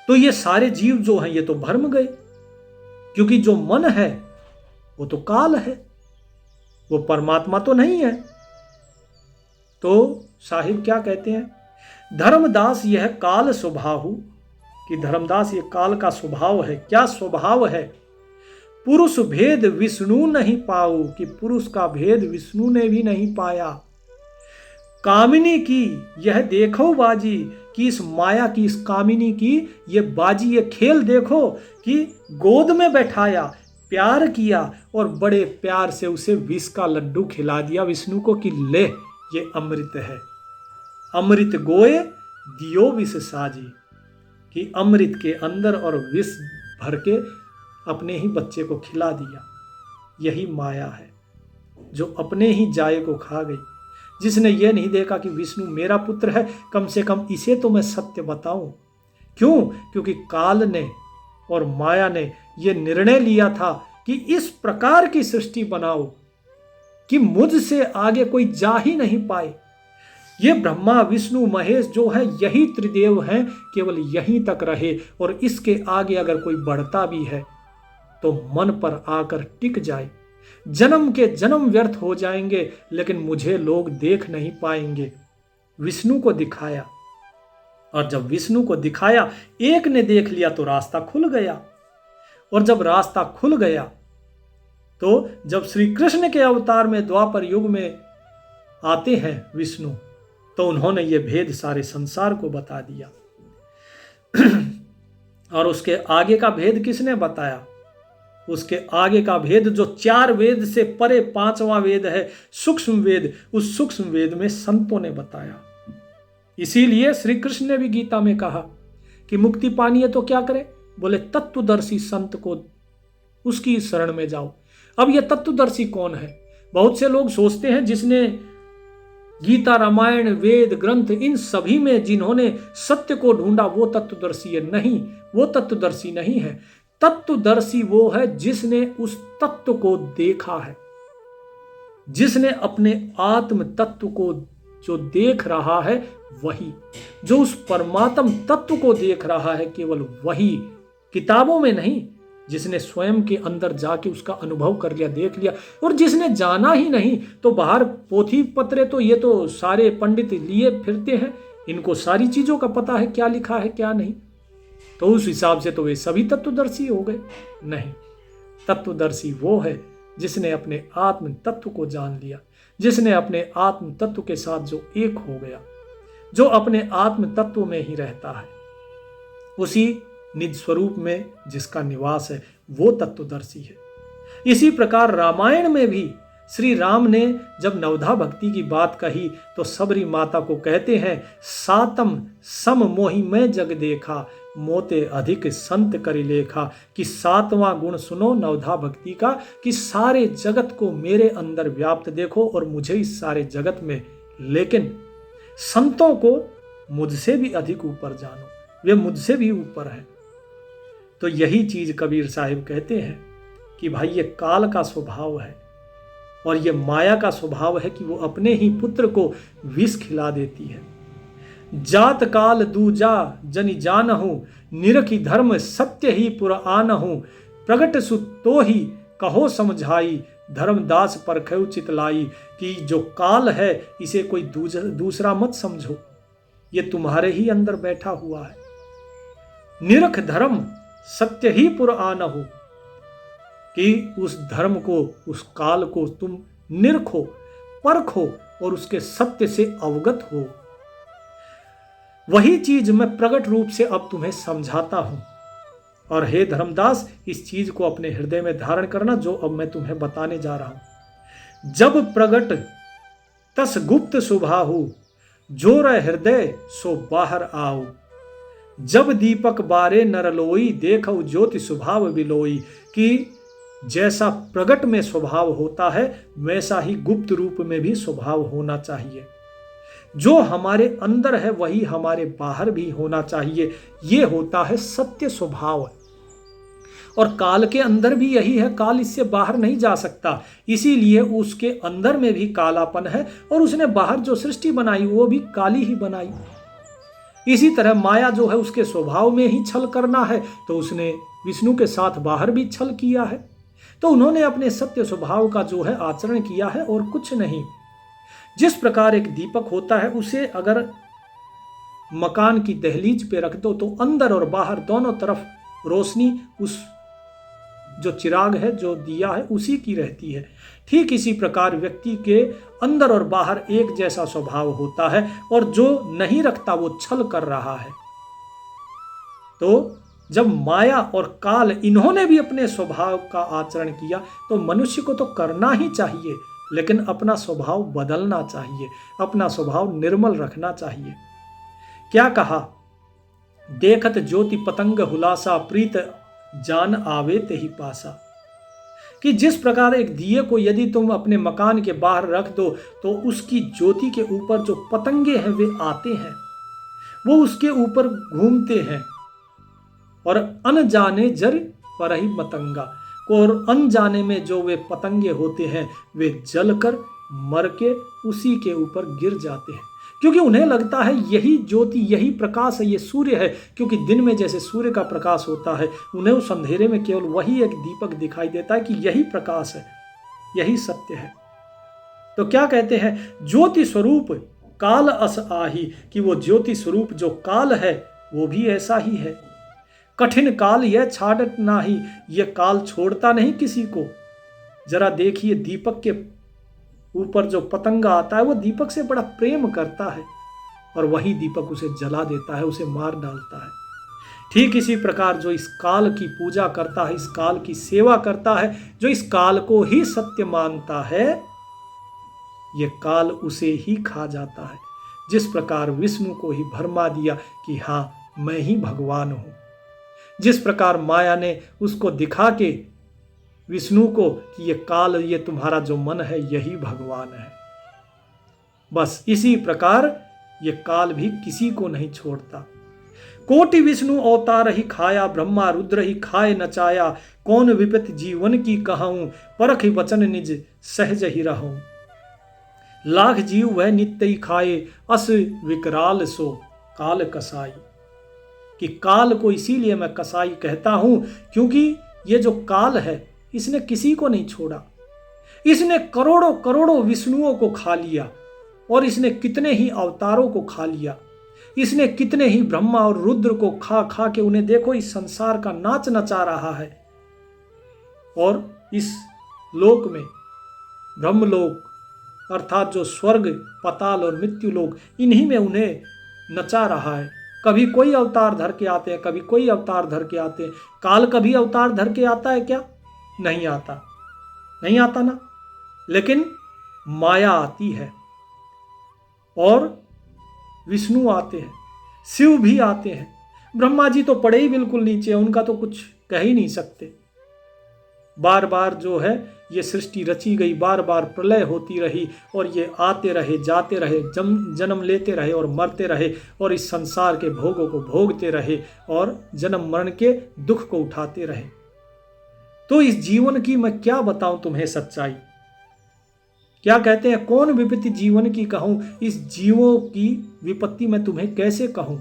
तो ये सारे जीव जो हैं ये तो भरम गए, क्योंकि जो मन है वो तो काल है, वो परमात्मा तो नहीं है। तो साहिब क्या कहते हैं? धर्मदास यह काल स्वभाव, कि धर्मदास ये काल का स्वभाव है। क्या स्वभाव है? पुरुष भेद विष्णु नहीं पाऊ, कि पुरुष का भेद विष्णु ने भी नहीं पाया। कामिनी की यह देखो बाजी, कि इस माया की, इस कामिनी की ये बाजी, ये खेल देखो कि गोद में बैठाया, प्यार किया और बड़े प्यार से उसे विष का लड्डू खिला दिया विष्णु को कि ले ये अमृत है। अमृत गोए दियो विष साजी, कि अमृत के अंदर और विष भर के अपने ही बच्चे को खिला दिया। यही माया है जो अपने ही जाए को खा गई। जिसने ये नहीं देखा कि विष्णु मेरा पुत्र है, कम से कम इसे तो मैं सत्य बताऊं। क्यों? क्योंकि काल ने और माया ने यह निर्णय लिया था कि इस प्रकार की सृष्टि बनाओ कि मुझसे आगे कोई जा ही नहीं पाए। ये ब्रह्मा विष्णु महेश जो है यही त्रिदेव हैं, केवल यहीं तक रहे, और इसके आगे अगर कोई बढ़ता भी है तो मन पर आकर टिक जाए। जन्म के जन्म व्यर्थ हो जाएंगे, लेकिन मुझे लोग देख नहीं पाएंगे। विष्णु को दिखाया, और जब विष्णु को दिखाया, एक ने देख लिया तो रास्ता खुल गया। और जब रास्ता खुल गया तो जब श्री कृष्ण के अवतार में द्वापर युग में आते हैं विष्णु, तो उन्होंने ये भेद सारे संसार को बता दिया। और उसके आगे का भेद किसने बताया? उसके आगे का भेद जो 4 वेद से परे 5वां वेद है, सूक्ष्म वेद, उस सूक्ष्म वेद में संतों ने बताया। इसीलिए श्री कृष्ण ने भी गीता में कहा कि मुक्ति पानी है तो क्या करे? बोले तत्वदर्शी संत को उसकी शरण में जाओ। अब यह तत्वदर्शी कौन है? बहुत से लोग सोचते हैं जिसने गीता रामायण वेद ग्रंथ इन सभी में जिन्होंने सत्य को ढूंढा वो तत्वदर्शी है। नहीं, वो तत्वदर्शी नहीं है। तत्वदर्शी वो है जिसने उस तत्व को देखा है, जिसने अपने आत्म तत्व को जो देख रहा है वही, जो उस परमात्म तत्व को देख रहा है, केवल वही, किताबों में नहीं, जिसने स्वयं के अंदर जाके उसका अनुभव कर लिया, देख लिया। और जिसने जाना ही नहीं तो बाहर पोथी पत्रे तो ये तो सारे पंडित लिए फिरते हैं, इनको सारी चीजों का पता है क्या लिखा है क्या नहीं, तो उस हिसाब से तो वे सभी तत्वदर्शी हो गए। नहीं, तत्वदर्शी वो है जिसने अपने आत्म तत्व को जान लिया, जिसने अपने आत्म तत्व के साथ जो एक हो गया, जो अपने आत्म तत्व में ही रहता है, उसी निज स्वरूप में जिसका निवास है, वो तत्वदर्शी है। इसी प्रकार रामायण में भी श्री राम ने जब नवधा भक्ति की बात कही तो सबरी माता को कहते हैं, सातम सम मोहि मैं जग देखा, मोते अधिक संत करि लेखा, कि 7वां गुण सुनो नवधा भक्ति का, कि सारे जगत को मेरे अंदर व्याप्त देखो और मुझे इस सारे जगत में, लेकिन संतों को मुझसे भी अधिक ऊपर जानो, वे मुझसे भी ऊपर हैं। तो यही चीज कबीर साहिब कहते हैं कि भाई ये काल का स्वभाव है और ये माया का स्वभाव है कि वो अपने ही पुत्र को विष खिला देती है। जात काल दूजा जनि जानहु, निरखी धर्म सत्य ही पुरानहु, प्रगट सुत तो ही कहो समझाई, धर्मदास परखै चितलाई, कि जो काल है इसे कोई दूसरा मत समझो, ये तुम्हारे ही अंदर बैठा हुआ है। निरख धर्म सत्य ही पुरानहु, कि उस धर्म को, उस काल को तुम निरखो, परखो और उसके सत्य से अवगत हो। वही चीज मैं प्रकट रूप से अब तुम्हें समझाता हूं। और हे धर्मदास, इस चीज को अपने हृदय में धारण करना जो अब मैं तुम्हें बताने जा रहा हूं। जब प्रगट तस गुप्त सुभाहु, जो रह हृदय सो बाहर आओ, जब दीपक बारे नरलोई, देखो ज्योति स्वभाव बिलोई, कि जैसा प्रगट में स्वभाव होता है वैसा ही गुप्त रूप में भी स्वभाव होना चाहिए। जो हमारे अंदर है वही हमारे बाहर भी होना चाहिए। ये होता है सत्य स्वभाव। और काल के अंदर भी यही है, काल इससे बाहर नहीं जा सकता, इसीलिए उसके अंदर में भी कालापन है और उसने बाहर जो सृष्टि बनाई वो भी काली ही बनाई। इसी तरह माया जो है उसके स्वभाव में ही छल करना है, तो उसने विष्णु के साथ बाहर भी छल किया है। तो उन्होंने अपने सत्य स्वभाव का जो है आचरण किया है और कुछ नहीं। जिस प्रकार एक दीपक होता है, उसे अगर मकान की दहलीज पे रख दो तो अंदर और बाहर दोनों तरफ रोशनी उस जो चिराग है, जो दिया है, उसी की रहती है। ठीक इसी प्रकार व्यक्ति के अंदर और बाहर एक जैसा स्वभाव होता है और जो नहीं रखता वो छल कर रहा है। तो जब माया और काल इन्होंने भी अपने स्वभाव का आचरण किया तो मनुष्य को तो करना ही चाहिए, लेकिन अपना स्वभाव बदलना चाहिए, अपना स्वभाव निर्मल रखना चाहिए। क्या कहा? देखत ज्योति पतंग हुलासा, प्रीत जान आवे ते ही पासा, कि जिस प्रकार एक दिए को यदि तुम अपने मकान के बाहर रख दो तो उसकी ज्योति के ऊपर जो पतंगे हैं वे आते हैं, वो उसके ऊपर घूमते हैं, और अनजाने जर पर ही मतंगा, और अनजाने में जो वे पतंगे होते हैं वे जलकर मर के उसी के ऊपर गिर जाते हैं, क्योंकि उन्हें लगता है यही ज्योति, यही प्रकाश है, ये सूर्य है। क्योंकि दिन में जैसे सूर्य का प्रकाश होता है, उन्हें उस अंधेरे में केवल वही एक दीपक दिखाई देता है कि यही प्रकाश है, यही सत्य है। तो क्या कहते हैं, ज्योति स्वरूप काल अस आही, कि वो ज्योति स्वरूप जो काल है वो भी ऐसा ही है। कठिन काल यह छाड़त नाही, ये काल छोड़ता नहीं किसी को। जरा देखिए, दीपक के ऊपर जो पतंगा आता है वो दीपक से बड़ा प्रेम करता है, और वही दीपक उसे जला देता है, उसे मार डालता है। ठीक इसी प्रकार जो इस काल की पूजा करता है, इस काल की सेवा करता है, जो इस काल को ही सत्य मानता है, ये काल उसे ही खा जाता है। जिस प्रकार विष्णु को ही भरमा दिया कि हाँ मैं ही भगवान हूं, जिस प्रकार माया ने उसको दिखा के विष्णु को कि ये काल, ये तुम्हारा जो मन है यही भगवान है, बस इसी प्रकार ये काल भी किसी को नहीं छोड़ता। कोटि विष्णु अवतार ही खाया, ब्रह्मा रुद्र ही खाए नचाया, कौन विपत जीवन की कहूं, परख वचन निज सहज ही रहूं। लाख जीव वह नित्य ही खाए, अस विकराल सो काल कसाई, कि काल को इसीलिए मैं कसाई कहता हूं क्योंकि ये जो काल है इसने किसी को नहीं छोड़ा। इसने करोड़ों करोड़ों विष्णुओं को खा लिया, और इसने कितने ही अवतारों को खा लिया। इसने कितने ही ब्रह्मा और रुद्र को खा खा के उन्हें देखो इस संसार का नाच नचा रहा है। और इस लोक में ब्रह्मलोक अर्थात जो स्वर्ग, पताल और मृत्यु लोक, इन्हीं में उन्हें नचा रहा है। कभी कोई अवतार धर के आते हैं, कभी कोई अवतार धर के आते हैं। काल कभी अवतार धर के आता है क्या? नहीं आता, नहीं आता ना। लेकिन माया आती है, और विष्णु आते हैं, शिव भी आते हैं। ब्रह्मा जी तो पड़े ही बिल्कुल नीचे, उनका तो कुछ कह ही नहीं सकते। बार बार जो है ये सृष्टि रची गई, बार बार प्रलय होती रही, और ये आते रहे, जाते रहे, जन्म लेते रहे और मरते रहे, और इस संसार के भोगों को भोगते रहे, और जन्म मरण के दुख को उठाते रहे। तो इस जीवन की मैं क्या बताऊं तुम्हें सच्चाई। क्या कहते हैं, कौन विपत्ति जीवन की कहूं, इस जीवों की विपत्ति मैं तुम्हें कैसे कहूं,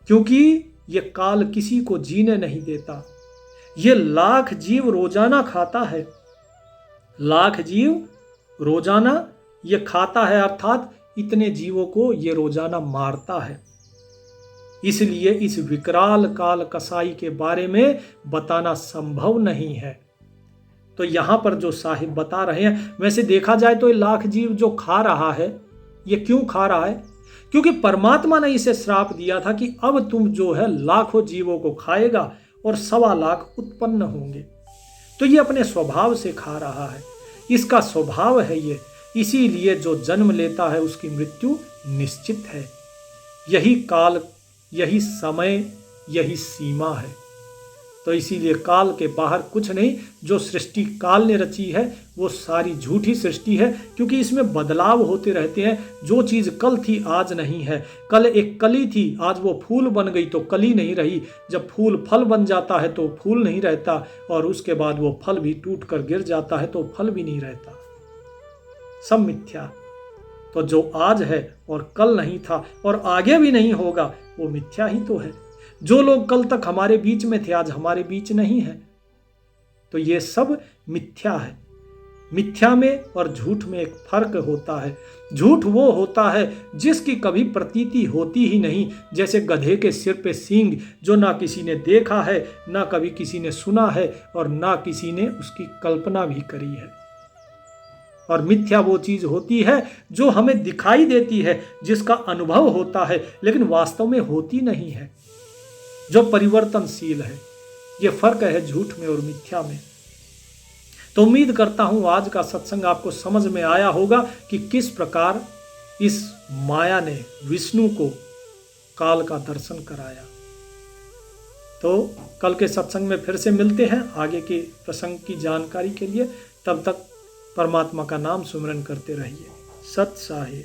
क्योंकि ये काल किसी को जीने नहीं देता। ये लाख जीव रोजाना खाता है, लाख जीव रोजाना ये खाता है, अर्थात इतने जीवों को ये रोजाना मारता है। इसलिए इस विकराल काल कसाई के बारे में बताना संभव नहीं है। तो यहां पर जो साहिब बता रहे हैं, वैसे देखा जाए तो ये लाख जीव जो खा रहा है, ये क्यों खा रहा है? क्योंकि परमात्मा ने इसे श्राप दिया था कि अब तुम जो है लाखों जीवों को खाएगा और 1.25 लाख उत्पन्न होंगे। तो ये अपने स्वभाव से खा रहा है, इसका स्वभाव है ये। इसीलिए जो जन्म लेता है उसकी मृत्यु निश्चित है। यही काल, यही समय, यही सीमा है। तो इसीलिए काल के बाहर कुछ नहीं। जो सृष्टि काल ने रची है वो सारी झूठी सृष्टि है, क्योंकि इसमें बदलाव होते रहते हैं। जो चीज़ कल थी आज नहीं है। कल एक कली थी, आज वो फूल बन गई तो कली नहीं रही। जब फूल फल बन जाता है तो फूल नहीं रहता, और उसके बाद वो फल भी टूट कर गिर जाता है तो फल भी नहीं रहता। सब मिथ्या। तो जो आज है और कल नहीं था और आगे भी नहीं होगा, वो मिथ्या ही तो है। जो लोग कल तक हमारे बीच में थे आज हमारे बीच नहीं है, तो ये सब मिथ्या है। मिथ्या में और झूठ में एक फर्क होता है। झूठ वो होता है जिसकी कभी प्रतीति होती ही नहीं, जैसे गधे के सिर पे सींग, जो ना किसी ने देखा है, ना कभी किसी ने सुना है, और ना किसी ने उसकी कल्पना भी करी है। और मिथ्या वो चीज होती है जो हमें दिखाई देती है, जिसका अनुभव होता है, लेकिन वास्तव में होती नहीं है, जो परिवर्तनशील है। ये फर्क है झूठ में और मिथ्या में। तो उम्मीद करता हूं आज का सत्संग आपको समझ में आया होगा कि किस प्रकार इस माया ने विष्णु को काल का दर्शन कराया। तो कल के सत्संग में फिर से मिलते हैं आगे के प्रसंग की जानकारी के लिए। तब तक परमात्मा का नाम सुमिरन करते रहिए। सत साहिब।